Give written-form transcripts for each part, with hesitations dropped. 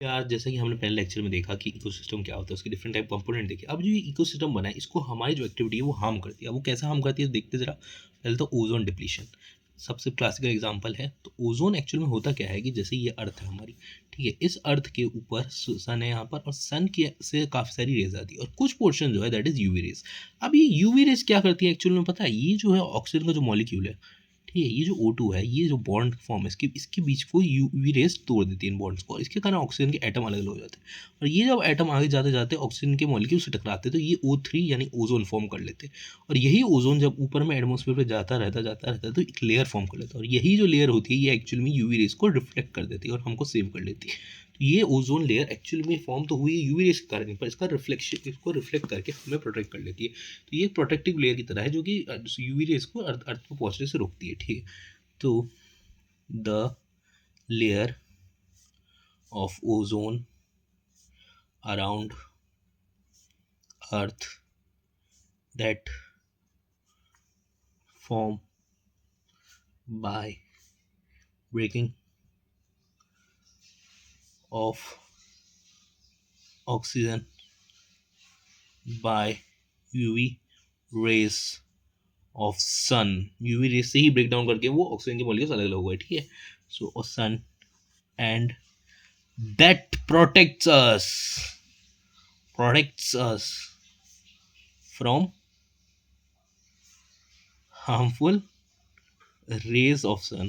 यार जैसा कि हमने पहले लेक्चर में देखा कि इकोसिस्टम क्या होता है, उसके डिफरेंट टाइप कंपोनेंट देखे। अब जो ये इकोसिस्टम बना है, इसको हमारी जो एक्टिविटी है वो हार्म करती है। अब वो कैसा हार्म करती है देखते ज़रा। पहले तो ओजोन डिप्लीशन सबसे क्लासिकल एग्जांपल है। तो ओजोन एक्चुअल में होता क्या है कि जैसे ये अर्थ है हमारी, ठीक है, इस अर्थ के ऊपर सन है यहाँ पर, और सन के से काफ़ी सारी रेज आती है, और कुछ पोर्शन जो है दैट इज़ यूवी रेज। अब ये यूवी रेज क्या करती है एक्चुअल में पता है? ये जो है ऑक्सीजन का जो मॉलिक्यूल है, ठीक है, ये जो O2 है, ये जो बॉन्ड फॉर्म है इसके इसके बीच को यूवी रेस तोड़ देती है इन बॉन्ड्स को, और इसके कारण ऑक्सीजन के एटम अलग अलग हो जाते हैं। और ये जब एटम आगे जाते जाते ऑक्सीजन के मॉलिक्यूल से टकराते हैं तो ये O3 यानी ओजोन फॉर्म कर लेते हैं। और यही ओजोन जब ऊपर में एटमोसफेयर पे जाता रहता है तो एक लेयर फॉर्म कर लेता है, और यही जो लेयर होती है ये एक्चुअल में यूवी रेस को रिफ्लेक्ट कर देती है और हमको सेव कर लेती है। तो ये ओजोन लेयर एक्चुअल में फॉर्म तो हुई है यूवी रेस के कारण, पर इसका रिफ्लेक्शन इसको रिफ्लेक्ट करके हमें प्रोटेक्ट कर लेती है। तो ये प्रोटेक्टिव लेयर की तरह है जो कि यूवी रेस को अर्थ को पहुंचने से रोकती है, ठीक है। तो the layer of ozone around earth that form by breaking of oxygen by UV rays of sun, UV rays से ही ब्रेक डाउन करके वो ऑक्सीजन के मॉलिक्यूल्स अलग अलग हो गए, ठीक है। So sun and that protects us from harmful rays of sun,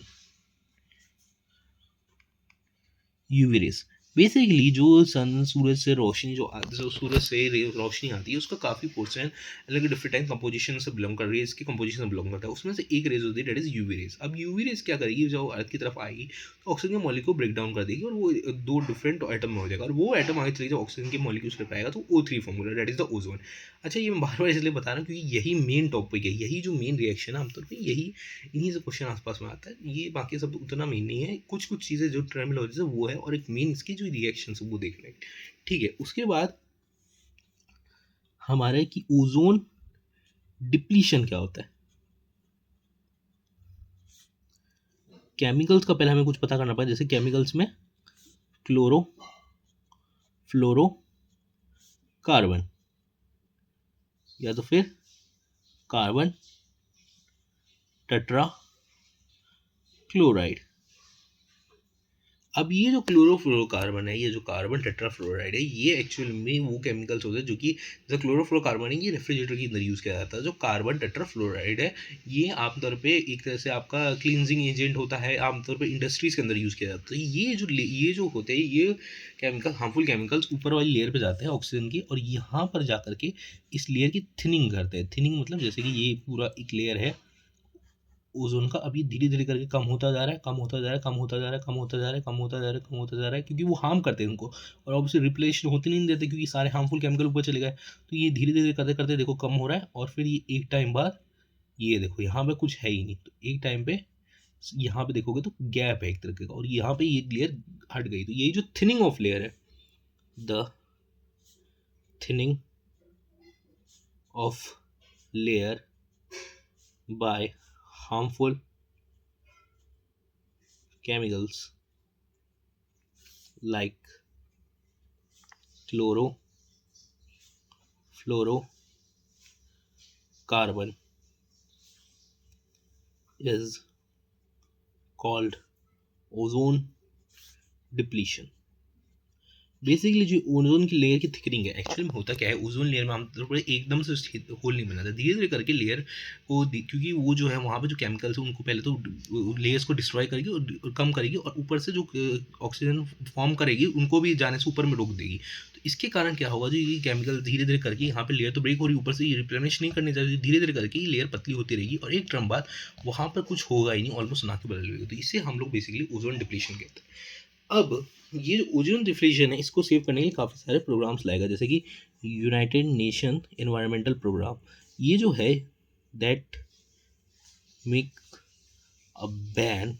UV rays. Basically जो सन सूरज से रोशनी जो सूरज से रोशनी आती है उसका काफ़ी पोर्शन अलग डिफरेंट टाइम कंपोजिशन से बिलोंग कर रही है, इसकी कंपोजिशन से बिलोंग करता है। उसमें से एक रेज होती है डेट इज यूवी रेस। अब यूवी रेस क्या करेगी, जो अर्थ की तरफ आएगी तो ऑक्सीजन के मॉलिक्यूल को ब्रेक डाउन कर देगी और वो दो डिफरेंट एटम में हो जाएगा, और वो एटम आगे चली जब ऑक्सीजन के मॉलिक्यूल से टकराएगा तो O3 फॉर्म होगा, डेट इज द ओजोन। अच्छा, ये मैं बार बार इसलिए बता रहा हूँ क्योंकि यही मेन टॉपिक है, यही जो मेन रिएक्शन है आमतौर पर यही इन्हीं से क्वेश्चन आसपास में आता है। ये बाकी सब उतना मेन नहीं है, कुछ कुछ चीज़ें जो टर्मिनोलॉजी से वो है, और एक मेन इसकी जो रिएक्शन है वो देख लें, ठीक है। उसके बाद हमारे कि ओजोन डिप्लीशन क्या होता है। केमिकल्स का पहले हमें कुछ पता करना पड़ेगा, जैसे केमिकल्स में क्लोरो फ्लोरो कार्बन, या तो फिर कार्बन टेट्रा क्लोराइड। अब ये जो क्लोरोफ्लोरोकार्बन है, ये जो कार्बन टेट्राफ्लोराइड है, ये एक्चुअल में वो केमिकल्स होते हैं जो कि जैसे क्लोरोफ्लोरोकार्बन है ये रेफ्रिजरेटर के अंदर यूज़ किया जाता है। जो कार्बन टेट्राफ्लोराइड है ये आमतौर पे एक तरह से आपका क्लींजिंग एजेंट होता है, आमतौर पे इंडस्ट्रीज़ के अंदर यूज़ किया जाता है। ये जो होते हैं ये केमिकल हार्मफुल केमिकल्स ऊपर वाली लेयर पे जाते हैं ऑक्सीजन की, और यहाँ पर जा करके इस लेयर की थिनिंग करते हैं। थिनिंग मतलब जैसे कि ये पूरा एक लेयर है ओज़ोन का, अभी धीरे-धीरे करके कम होता जा रहा है, कम होता जा रहा है, कम होता जा रहा है, कम होता जा रहा है, कम होता जा रहा है, कम होता जा रहा है, क्योंकि वो हार्म करते हैं उनको, और ऑब्वियसली रिप्लेशन होते नहीं देते क्योंकि सारे हार्मफुल केमिकल ऊपर चले गए। तो ये धीरे-धीरे करते-करते देखो कम हो रहा है, और फिर ये एक टाइम बाद ये देखो यहाँ पे कुछ है ही नहीं। तो एक टाइम पे यहाँ पे देखोगे तो गैप है एक तरीके का, और यहाँ पे ये लेयर हट गई। तो यही जो थिनिंग ऑफ लेयर है, the thinning of layer by harmful chemicals like chloro fluorocarbon is called ozone depletion। Basically जो ओजोन की लेयर की थिकनिंग है, एक्चुअली में होता क्या है, ओजोन लेयर में आमतौर पर एकदम से होल नहीं बनाता, धीरे धीरे करके लेयर को, क्योंकि वो जो है वहाँ पे जो केमिकल्स है उनको पहले तो लेयर्स को डिस्ट्रॉय करेगी और कम करेगी, और ऊपर से जो ऑक्सीजन फॉर्म करेगी उनको भी जाने से ऊपर में रोक देगी। तो इसके कारण क्या होगा, जो ये केमिकल धीरे धीरे करके यहाँ पे लेयर तो ब्रेक हो रही है, ऊपर से ये रिप्लेनिश नहीं करनी चाहिए, धीरे धीरे करके ये लेयर पतली होती रहेगी, और एक टर्म बाद वहाँ पर कुछ होगा ही नहीं, ऑलमोस्ट ना के बदल होगी। तो इससे हम लोग बेसिकली ओजोन डिप्लीशन कहते हैं। अब ये जो ओजोन डिप्लीशन है इसको सेव करने के लिए काफ़ी सारे प्रोग्राम्स लाएगा, जैसे कि यूनाइटेड नेशन एनवायरमेंटल प्रोग्राम, ये जो है that make a ban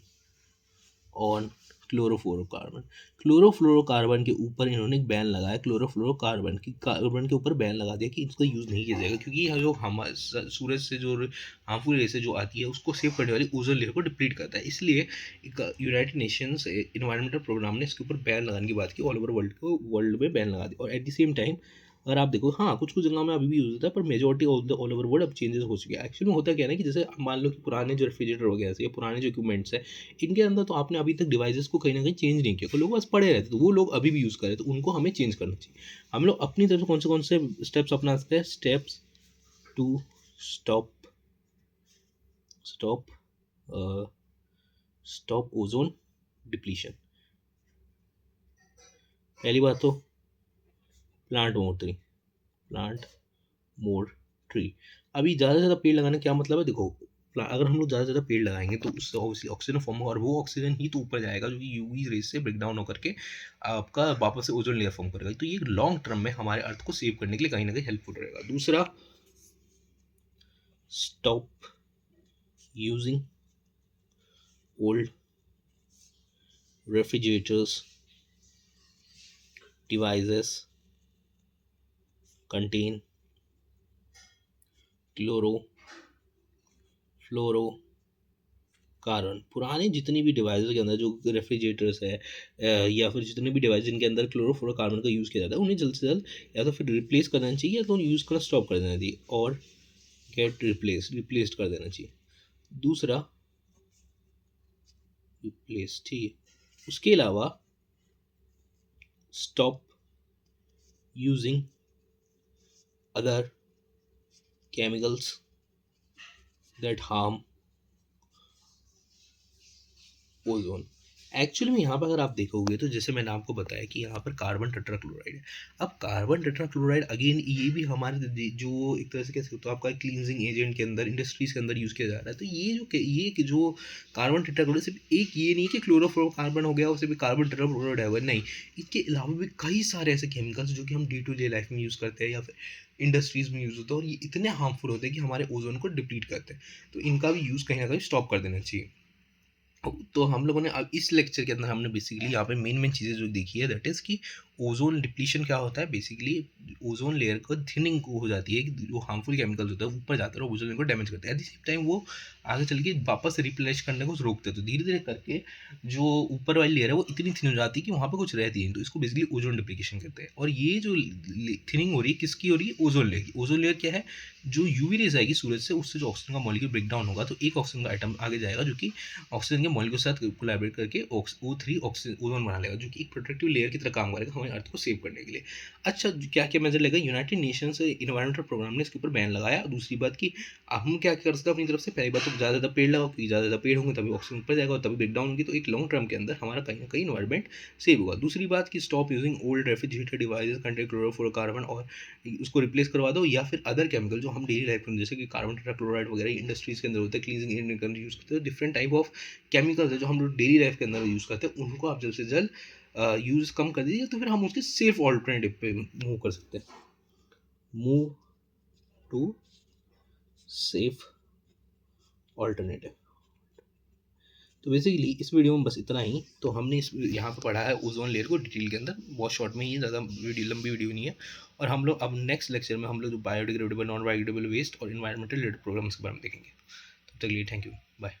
on chlorofluorocarbon. Chlorofluorocarbon के ऊपर इन्होंने एक बैन लगाया, क्लोरोफ्लोरोकार्बन की कार्बन के ऊपर बैन लगा दिया कि इसका यूज़ नहीं किया जाएगा, क्योंकि यह जो हम सूरज से जो हार्मफुल रेस जो आती है उसको सेव करने वाली ओजोन लेयर को डिप्लीट करता है। इसलिए यूनाइटेड नेशंस इन्वायरमेंटल प्रोग्राम ने इसके ऊपर बैन लगाने की बात की, ऑल ओवर वर्ल्ड में बैन लगा दिया। और एट द सेम टाइम अगर आप देखो, हाँ कुछ कुछ जगह में अभी भी यूज़ होता है, पर majority of the all over world अब चेंजेस हो चुके हैं। एक्चुअली में होता क्या है ना कि जैसे मान लो कि पुराने जो रेफ्रिजरेटर वगैरह से या पुराने जो इक्विपमेंट्स है, इनके अंदर तो आपने अभी तक डिवाइसेस को कहीं ना कहीं चेंज नहीं किया, तो लोग बस पड़े रहते, तो वो लोग अभी भी यूज़ कर रहे हैं, तो उनको हमें चेंज करना चाहिए। हम लोग अपनी तरफ से कौन से स्टेप्स अपना सकते हैं? Steps to stop stop stop ozone depletion. पहली बात तो प्लांट मोर ट्री। अभी ज़्यादा से ज़्यादा पेड़ लगाने का क्या मतलब है? देखो, अगर हम लोग ज़्यादा से ज़्यादा पेड़ लगाएंगे तो उससे ऑब्वियसली ऑक्सीजन फॉर्म होगा, और वो ऑक्सीजन ही तो ऊपर जाएगा जो कि यूवी रेस से ब्रेक डाउन होकर के आपका वापस से ओजोन लेयर फॉर्म करेगा। तो ये लॉन्ग टर्म में हमारे अर्थ को सेव करने के लिए कहीं ना कहीं हेल्पफुल रहेगा। दूसरा, stop using old refrigerators devices contain chlorofluorocarbon. पुराने जितनी भी डिवाइसेस के अंदर जो रेफ्रिजरेटर्स है या फिर जितने भी डिवाइस जिनके अंदर क्लोरोफ्लोरोकार्बन का यूज़ किया जाता है, उन्हें जल्द से जल्द या तो फिर रिप्लेस कर देना चाहिए, या तो यूज़ करना स्टॉप कर देना चाहिए, और गेट रिप्लेस्ड कर देना चाहिए। दूसरा, रिप्लेस, ठीक है। उसके अलावा stop using other chemicals that harm ozone. Actually में यहाँ पर अगर आप देखोगे तो जैसे मैंने आपको बताया कि यहाँ पर कार्बन टेट्राक्लोराइड है। अब कार्बन टेट्राक्लोराइड अगेन ये भी हमारे जो एक तरह से कह सकते हो आपका क्लींजिंग एजेंट के अंदर, इंडस्ट्रीज के अंदर यूज़ किया जा रहा है। तो ये जो कार्बन टेट्राक्लोराइड सिर्फ एक ये नहीं कि क्लोरोफ्लोरोकार्बन हो गया और सिर्फ कार्बन टेट्राक्लोराइड है, नहीं, इसके अलावा भी कई सारे ऐसे केमिकल्स जो कि हम डे टू डे लाइफ में यूज़ करते हैं या फिर इंडस्ट्रीज में यूज़ होता है, और ये इतने हार्मफुल होते हैं कि हमारे ओजोन को डिप्लीट करते हैं। तो इनका भी यूज़ कहीं ना कहीं स्टॉप कर देना चाहिए। तो हम लोगों ने अब इस लेक्चर के अंदर हमने बेसिकली यहाँ पे मेन चीज़ें जो देखी है, दैट इज़ कि ओजोन डिप्लीशन क्या होता है। बेसिकली ओजोन लेयर को थिनिंग को हो जाती है कि जो हार्मफुल केमिकल्स होते हैं ऊपर जाते हैं और ओजोन लेयर को डैमेज करते हैं। एट द सेम टाइम वो आगे चल के वापस रिप्लेनिश करने को रोकते हैं। तो धीरे धीरे करके जो ऊपर वाली लेयर है वो इतनी थिन हो जाती है कि वहाँ पर कुछ रहती है। तो इसको बेसिकली ओजोन डिप्लीकेशन कहते हैं। और ये जो थिनिंग हो रही है किसकी हो रही है? ओजोन लेयर की। ओजोन लेयर क्या है? जो यूवी रेज आएगी सूरज से, उससे जो ऑक्सीजन का मॉलिक्यूल ब्रेक डाउन होगा, तो एक ऑक्सीजन का आइटम आगे जाएगा जो कि ऑक्सीजन के मॉलिक्यूल के साथ कोलैबोरेट करके O3 ऑक्सीजन ओजोन बना लेगा, जो कि एक प्रोटेक्टिव लेयर की तरह काम करेगा हमारे अर्थ को सेव करने के लिए। अच्छा, क्या क्या मेजर लेगा? यूनाइटेड नेशंस इन्वायरमेंटल प्रोग्राम ने इसके ऊपर बैन लगाया। दूसरी बात कि हम क्या कर सकते हैं अपनी तरफ से? पहली बात तो ज़्यादा ज़्यादा पेड़ लगाओ, क्योंकि ज़्यादा ज़्यादा पेड़ होंगे तभी ऑक्सीजन ऊपर जाएगा और तभी ब्रेक डाउन होगी, तो एक लॉन्ग टर्म के अंदर हमारा कहीं ना कहीं इन्वायरमेंट सेव होगा। दूसरी बात कि stop using old refrigerator devices contain chlorofluorocarbon, और उसको रिप्लेस करवा दो, या फिर अदर केमिकल जो हम डेली लाइफ में जैसे कि कार्बन टेट्राक्लोराइड वगैरह इंडस्ट्रीज के अंदर होते हैं, क्लीनिंग एजेंट यूज़ करते हैं, डिफरेंट टाइप ऑफ केमिकल्स है जो हम लोग डेली लाइफ के अंदर यूज़ करते हैं, उनको आप जल्द से जल्द यूज़ कम कर दीजिए, तो फिर हम उसके सेफ ऑल्टरनेटिव पे मूव कर सकते हैं। Move to safe alternative. तो बेसिकली इस वीडियो में बस इतना ही। तो हमने इस यहाँ पे पढ़ा है ओजोन लेयर को डिटेल के अंदर, बहुत शॉर्ट में ही, ज़्यादा वीडियो लंबी वीडियो नहीं है। और हम लोग अब नेक्स्ट लेक्चर में हम लोग जो बायोडिग्रेडेबल, नॉन बायोडिग्रेडेबल वेस्ट और इन्वायरमेंटल रिलेटेड प्रोग्राम्स के बारे में देखेंगे। तब तक के लिए थैंक यू, बाय।